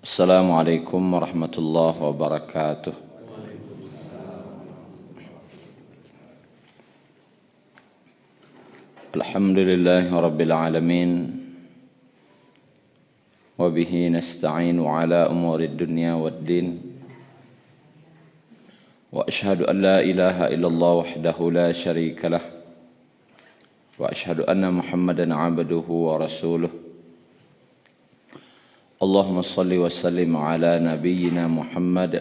Assalamualaikum warahmatullahi wabarakatuh. Alhamdulillahi rabbil alamin. Wa bihi nasta'inu ala umurid dunya waddin. Wa ashhadu an la ilaha illallah wahdahu la syarika lah. Wa ashhadu anna Muhammadan abduhu wa rasuluh. Allahumma salli wa sallim ala nabiyyina Muhammad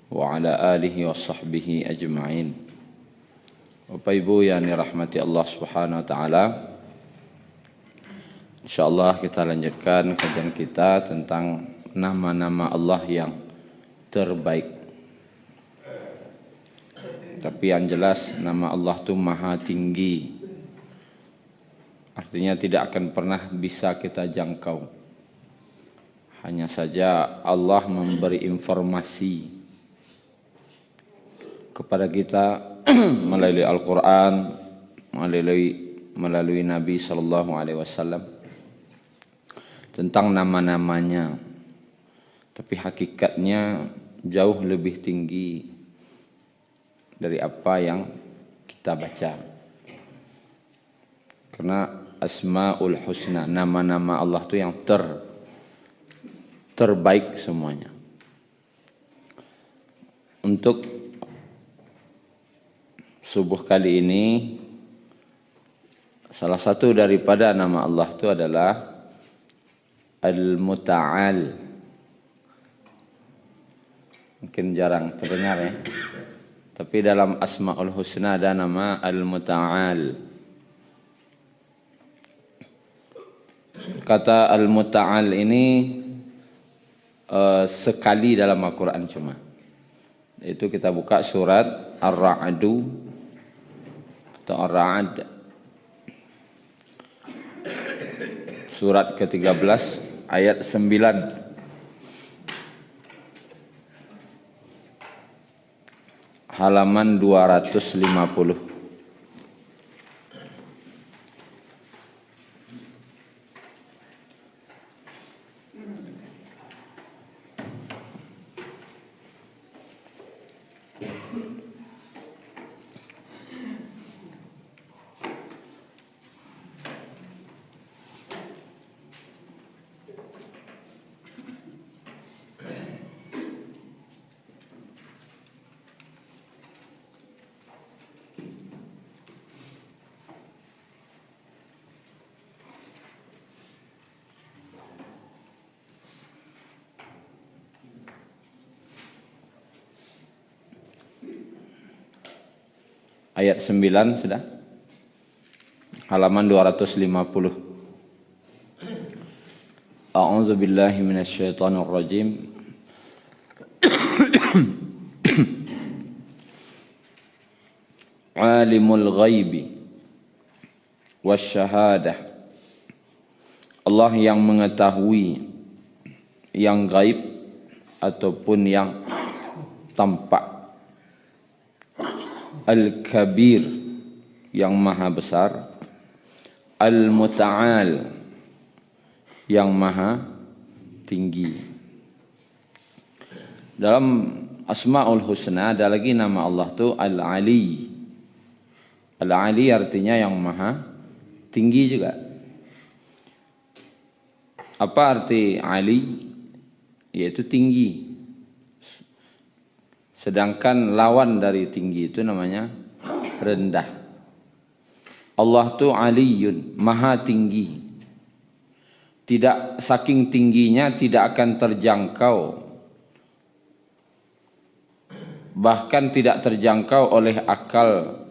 wa ala alihi wa sahbihi ajma'in. Bapak Ibu yang dirahmati Allah Subhanahu wa taala, insyaallah kita lanjutkan kajian kita tentang nama-nama Allah yang terbaik. Tapi yang jelas nama Allah itu maha tinggi. Artinya tidak akan pernah bisa kita jangkau. Hanya saja Allah memberi informasi kepada kita melalui Al-Quran, melalui Nabi SAW tentang nama-namanya. Tapi hakikatnya jauh lebih tinggi dari apa yang kita baca. Karena Asmaul Husna, nama-nama Allah itu yang terbaik semuanya. Untuk subuh kali ini, salah satu daripada nama Allah itu adalah Al-Muta'al. Mungkin jarang terdengar ya. Tapi dalam Asmaul Husna ada nama Al-Muta'al. Kata Al-Muta'al ini sekali dalam Al-Quran cuma. Itu kita buka surat Ar-Ra'du atau Ar-Ra'd, surat ke-13 ayat 9, halaman 250. Ayat 9 sudah. Halaman 250. A'udzu billahi minasyaitonir rajim. Alimul ghaibi wasyahadah. Allah yang mengetahui yang gaib ataupun yang tampak. Al-Kabir, yang maha besar. Al-Muta'al, yang maha tinggi. Dalam Asmaul Husna ada lagi nama Allah itu Al-Ali. Al-Ali artinya yang maha tinggi juga. Apa arti Ali? Yaitu tinggi. Sedangkan lawan dari tinggi itu namanya rendah. Allah itu aliyun, maha tinggi. Tidak, saking tingginya tidak akan terjangkau. Bahkan tidak terjangkau oleh akal,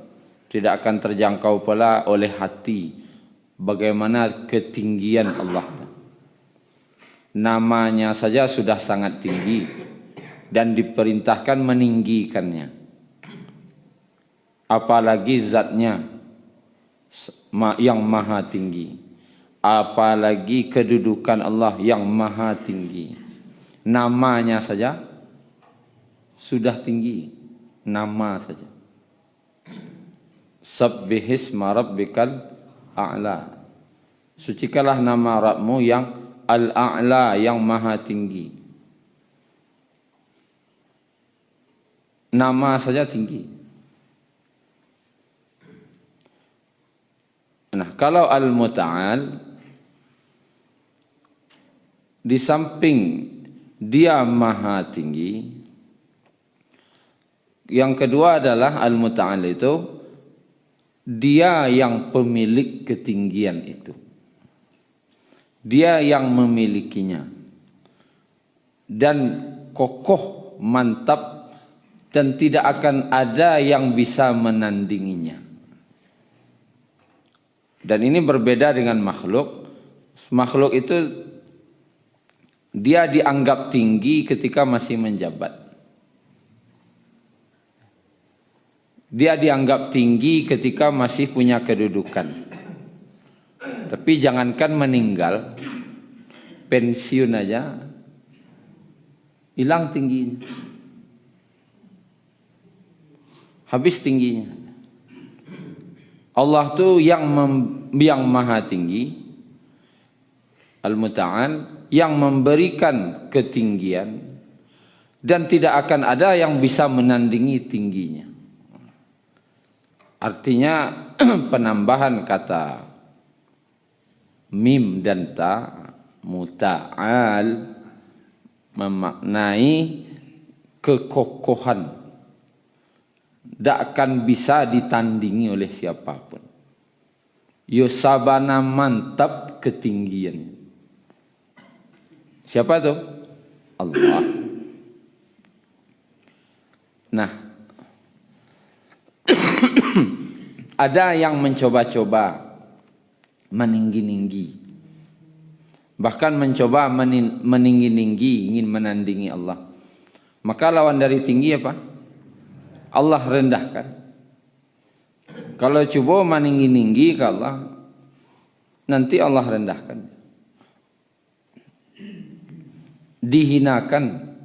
tidak akan terjangkau pula oleh hati. Bagaimana ketinggian Allah. Namanya saja sudah sangat tinggi dan diperintahkan meninggikannya. Apalagi zatnya yang maha tinggi. Apalagi kedudukan Allah yang maha tinggi. Namanya saja sudah tinggi. Nama saja. Sabbihisma rabbikal a'la. Sucikanlah nama Rabbmu yang al-a'la, yang maha tinggi. Nama saja tinggi. Nah, kalau al-muta'al, di samping dia maha tinggi, yang kedua adalah al-muta'al itu dia yang pemilik ketinggian itu. Dia yang memilikinya. Dan kokoh, mantap, dan tidak akan ada yang bisa menandinginya. Dan ini berbeda dengan makhluk. Makhluk itu dia dianggap tinggi ketika masih menjabat. Dia dianggap tinggi ketika masih punya kedudukan. Tapi jangankan meninggal, pensiun aja, hilang tingginya. Habis tingginya. Allah tu yang maha tinggi, al-muta'al, yang memberikan ketinggian, dan tidak akan ada yang bisa menandingi tingginya. Artinya penambahan kata mim dan ta, muta'al, memaknai kekokohan. Tak akan bisa ditandingi oleh siapapun. Yusabana, mantap ketinggiannya. Siapa itu? Allah. Nah, ada yang mencoba-coba meninggi-ninggi, bahkan mencoba meninggi-ninggi, ingin menandingi Allah. Maka lawan dari tinggi apa? Allah rendahkan. Kalau coba meninggi-ninggi ke Allah, nanti Allah rendahkan. Dihinakan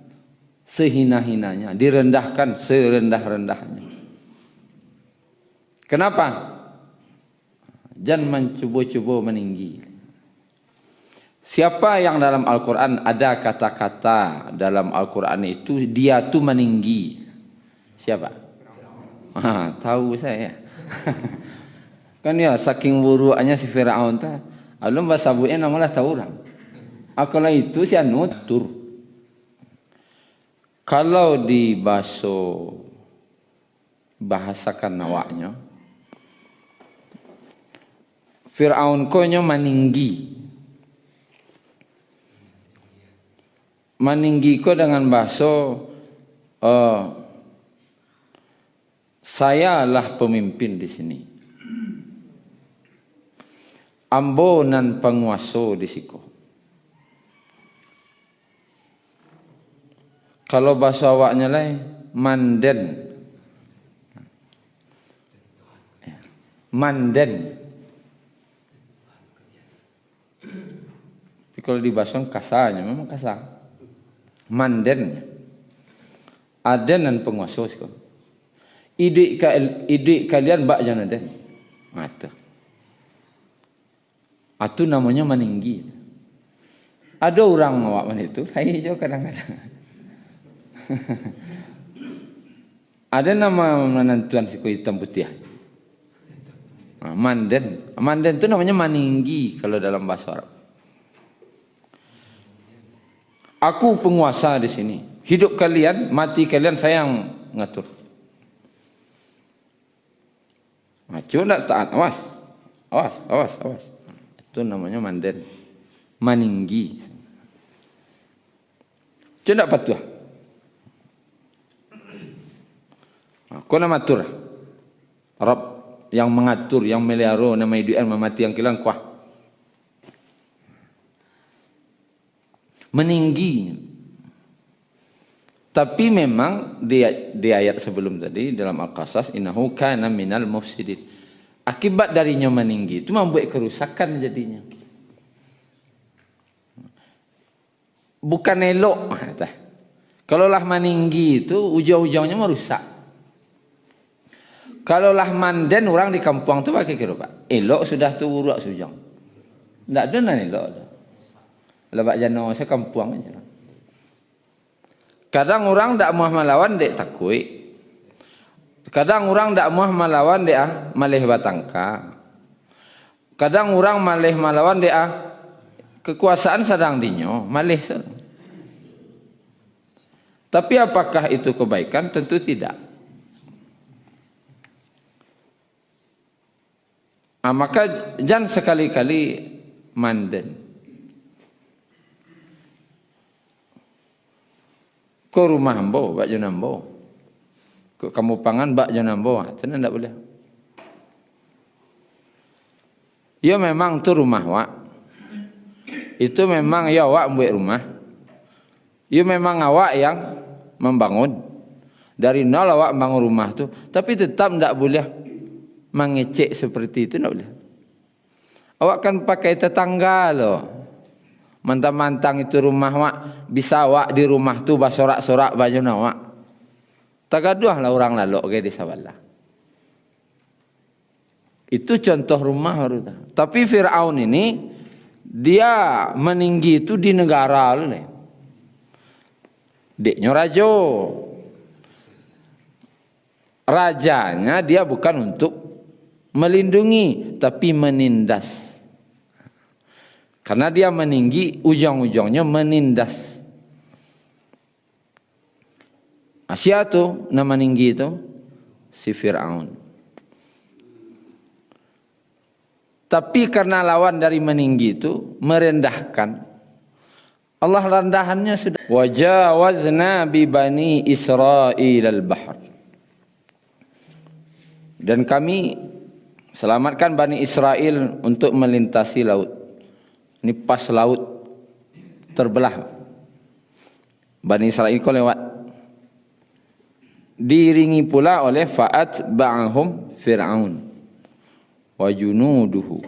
sehina-hinanya, direndahkan serendah-rendahnya. Kenapa? Jangan mencoba-coba meninggi. Siapa yang dalam Al-Quran ada kata-kata dalam Al-Quran itu dia tuh meninggi? Siapa? Tahu saya. Kan ya saking buruknya si Firaun ta. Alum bahasa bu'in namalah tahu orang. Akalah itu si anutur. Kalau bahasakan nawaknya, Firaun konyo meninggi. Meninggi ko dengan bahasa sayalah pemimpin di sini. Ambonan penguasa di siku. Kalau bahasa awaknya lain, manden. Manden. Tapi kalau di bahasa kasarnya memang kasar. Manden. Adenan penguasa siku. Ide kalian bak jangan ada. Mata. Itu namanya meninggi. Ada orang awak mana itu? Hai jo kadang-kadang. Ada nama menantuan siku hitam putih. Manden. Manden itu namanya meninggi kalau dalam bahasa Arab. Aku penguasa di sini. Hidup kalian, mati kalian saya yang ngatur. Macu tak taat, awas. Itu namanya manden, meninggi. Cu tak patuh. Kau nama atur, Arab yang mengatur, yang melihara, nama iduan memati yang kilang kuah. Meninggi. Tapi memang di ayat sebelum tadi dalam Al-Qasas, innahu kana minal mufsidin. Akibat darinya meninggi itu membuat kerusakan jadinya. Bukan elok. Kalaulah meninggi itu ujung-ujungnya merusak. Kalaulah manden orang di kampung tu pakai kira Pak. Elok sudah tu buruk sujung. Tak ada nan elok. Lebak jano saya kampuang aja. Kadang orang tak mau melawan dek takui. Kadang orang tak mau melawan dek malih batangka. Kadang orang malih melawan dek kekuasaan sedang dinyo, malih sedang. Tapi apakah itu kebaikan? Tentu tidak. Maka jangan sekali-kali manden. Ko rumah ambo, bak jo nambo. Ko kamu pangan bak jo nambo, tenan ndak boleh. Ya memang tu rumah wak. Itu memang ya awak buat rumah. Ya memang awak yang membangun. Dari nol awak bangun rumah tu, tapi tetap ndak boleh mengecek seperti itu, ndak boleh. Awak kan pakai tetangga loh. Mantang-mantang itu rumah wak, bisa wak di rumah tu basorak-sorak baju nawak. Tagaduh lah orang lalok ke di sabalah. Itu contoh rumah baru. Tapi Fir'aun ini dia meninggi itu di negara loh. Deknya rajo. Rajanya dia bukan untuk melindungi, tapi menindas. Karena dia meninggi, ujung-ujungnya menindas. Asia tu nama meninggi itu si Fir'aun. Tapi karena lawan dari meninggi itu merendahkan. Allah rendahannya sudah. Wajawazna bi bani Israil al-bahr. Dan kami selamatkan Bani Israel untuk melintasi laut. Ini pas laut terbelah. Bani Israel kau lewat. Diiringi pula oleh fa'at ba'ahum Fir'aun wa junuduhu.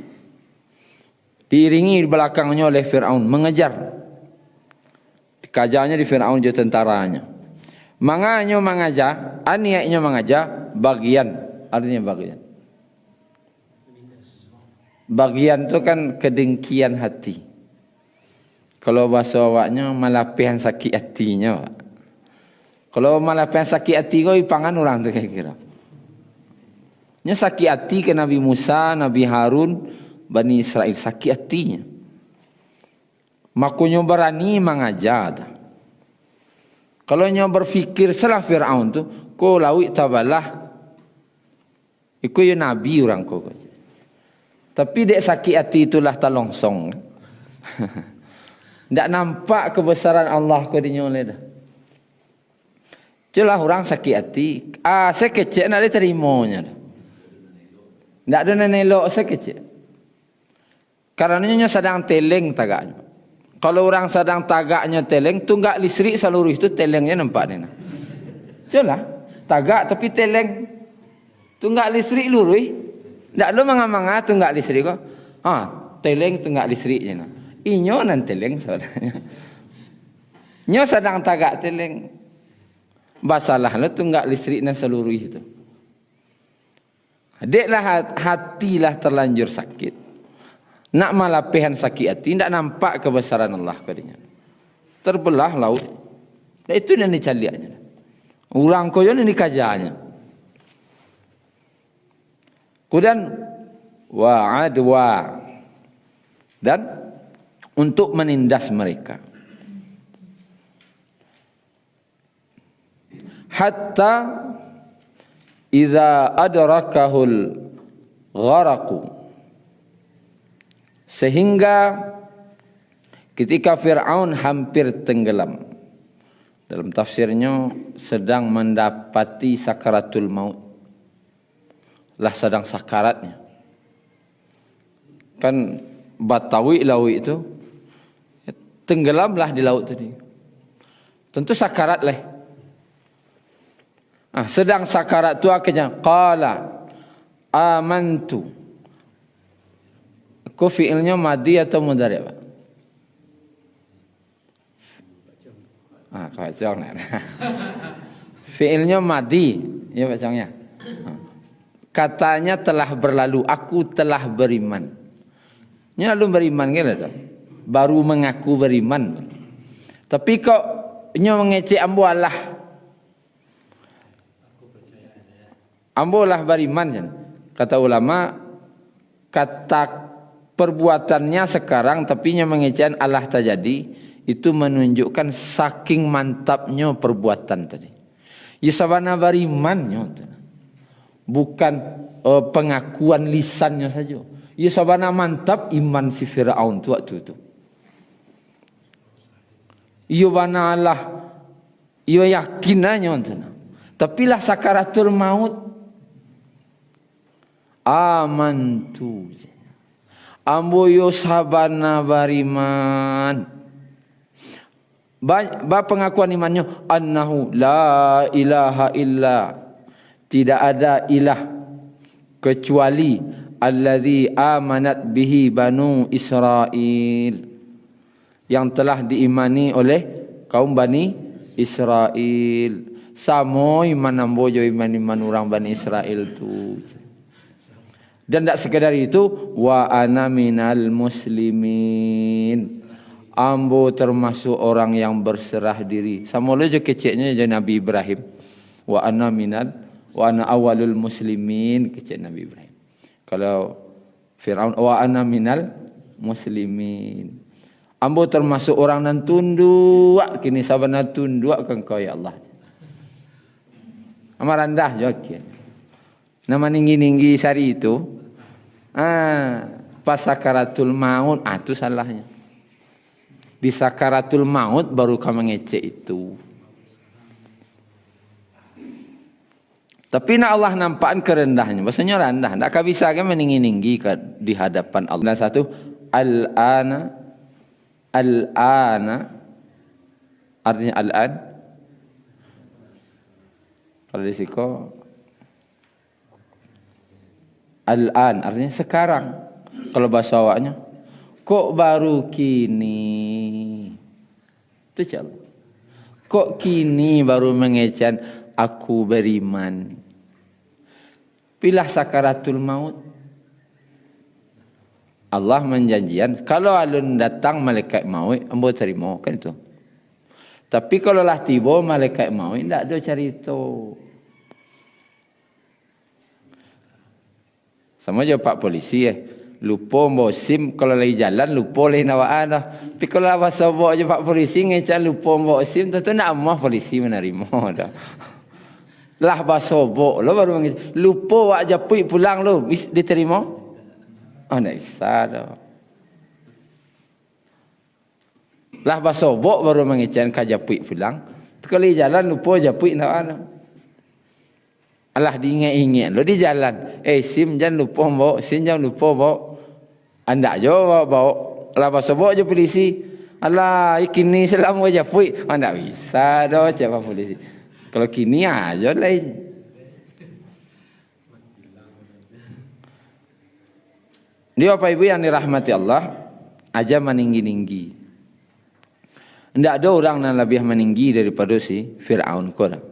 Diiringi di belakangnya oleh Fir'aun, mengejar. Kajarnya di Fir'aun je tentaranya. Manganyo mengajar, aniaknya mengajar bagian. Artinya bagian. Bagian tu kan kedengkian hati. Kalau bahasa awaknya malapihan sakit hatinya. Kalau malapihan sakit hati kau ipangan orang tu kira-kira. Nya sakit hati ke Nabi Musa, Nabi Harun, Bani Israel sakit hatinya. Makunya berani mengajar. Kalau nya berfikir salah Fir'aun tu, ko lawi tabalah. Iku ya Nabi orang ko. Tapi dek sakit hati itulah talongsong. Tak nampak kebesaran Allah ko dinyoleh dah. Celah orang sakit hati. Saya kecek nak diterimanya. Tak ada nenelok saya kecek. Karenanya sedang teleng tagaknya. Kalau orang sedang tagaknya teleng, tunggak listrik seluruh itu telengnya nampak ni. Celah tagak tapi teleng. Tunggak listrik lurui. Tak lu manga-manga tunggak listrik kok. Teleng tunggak listriknya. Inyo nan teleng saudaranya. Nyo sedang tagak teleng. Basalah lu tunggak listrik nan seluruh itu. Deklah hatilah terlanjur sakit. Nak malapihan sakit hati, tak nampak kebesaran Allah kadinya. Terbelah laut. Dan itu yang dicaliaknya. Orang koyon ini kajarnya. Kemudian wa'adwa. Dan untuk menindas mereka. Hatta idza adrakahul gharaqu. Sehingga ketika Fir'aun hampir tenggelam. Dalam tafsirnya sedang mendapati sakaratul maut. Lah sedang sakaratnya. Kan Batawi laut itu tenggelamlah di laut tadi. Tentu sakarat lah. Sedang sakarat tu akhirnya qala amantu. Ku fi'ilnya madi atau mudhari' Pak? Kacau nih. Fi'ilnya madi, ya bacanya. Katanya telah berlalu, aku telah beriman. Ini lalu beriman gitu. baru mengaku beriman. Tapi kok nyo mengecek ambo Allah, ambo lah beriman kan. Kata ulama, kata perbuatannya sekarang tapi nyo mengecek Allah terjadi, itu menunjukkan saking mantapnya perbuatan tadi. Ya sabana beriman nyo, bukan pengakuan lisannya saja. Ya sabana mantap iman si Firaun tu waktu itu. Iyo bana Allah, iyo yakinannya tu. Tapi lah sakaratul maut, amantu. Ambo yo sabana bariman. Ba pengakuan imannya, annahu la ilaha illa, tidak ada ilah kecuali alladzi amanat bihi banu Israel, yang telah diimani oleh kaum Bani Israel. Samo iman ambo jo iman orang Bani Israel tu. Dan tak sekadar itu, wa ana minal muslimin, ambo termasuk orang yang berserah diri. Sama lo je keceknya je Nabi Ibrahim. Wa ana awalul muslimin, kecek Nabi Ibrahim. Kalau Firaun, wa ana minal muslimin, ambo termasuk orang nan tunduk, kini sabana tunduk kan kau ya Allah. Amar rendah jokian. Nama ninggi-ninggi sari itu, pas sakaratul maut, itu salahnya. Di sakaratul maut baru kamu mengecek itu. Tapi nak Allah nampakkan kerendahnya. Maksudnya rendah. Tak bisa kan meninggi-ninggi di hadapan Allah. Dan satu, al-ana. Al-ana. Artinya al-an. Kalau di siko. Al-an. Artinya sekarang. Kalau bahasa awaknya. Kok baru kini. Itu cakap. Kok kini baru mengecek aku beriman. Pilah sakaratul maut, Allah menjanjikan kalau alun datang malaikat maut, ambo terima kan itu. Tapi kalau lah tiba malaikat maut, tidak ada cerita. Sama je pak polisi lupa bawa SIM, kalau lagi jalan lupa lagi nawaan dah. Tapi kalau bahasa bawa je pak polisi ngecek lupa bawa SIM, tentu nak amah polisi menerima dah. Lah basobok lo baru mengisi. Lupa wak japui pulang lo, diterima? Oh, tak bisa dah. Lah basobok baru mengecek ka japui pulang. Kalau jalan lupa japui nak ana. Alah diingat-ingat lo di jalan. SIM jangan lupa bawa, SIM jangan lupa bawa. Anda jo bawa. Lah basobok je polisi. Alah kini selama japui. Oh, tak bisa dah cakap polisi. Kalau kini aja lain. Dia Bapak Ibu yang dirahmati Allah, aja meninggi-ninggi. Tidak ada orang yang lebih meninggi daripada si Fir'aun korang.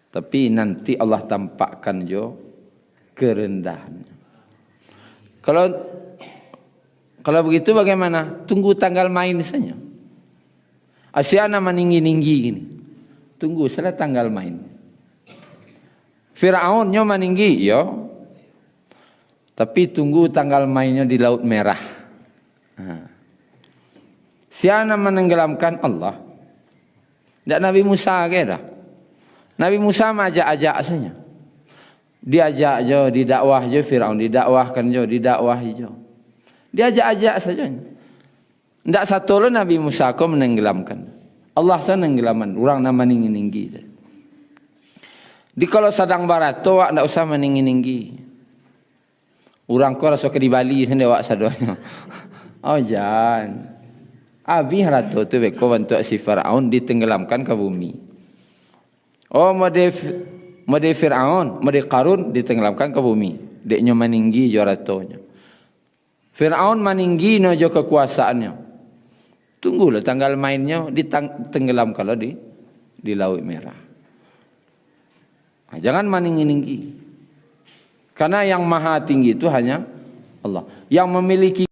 Tapi nanti Allah tampakkan jo kerendahannya. Kalau begitu bagaimana? Tunggu tanggal main saja. Asyana meninggi-ninggi gini. Tunggu salah tanggal main. Firaun nyo meninggi, yo. Tapi tunggu tanggal mainnya di Laut Merah. Siapa menenggelamkan Allah? Tidak Nabi Musa kira. Nabi Musa ajak-ajak saja. Diajak jo, didakwah jo Firaun, didakwahkan jo, didakwah jo. Diajak-ajak saja. Tidak satu lo Nabi Musa kau menenggelamkan. Allah sana nenggelaman, orang nama ninggi-ninggi. Di kalau sedang barato, wak tak usah meninggi-ninggi. Orang kau rasa ke di Bali sendiri wak sadonya. Oh jangan. Abi harato tu beko bantu si Firaun ditenggelamkan ke bumi. Oh mode Firaun, mode Qarun ditenggelamkan ke bumi. Deknya meninggi jo ratonya. Firaun meninggi no jo kekuasaannya. Tunggulah tanggal mainnya ditenggelam kalau di Laut Merah. Jangan meninggi-ninggi. Karena yang maha tinggi itu hanya Allah. Yang memiliki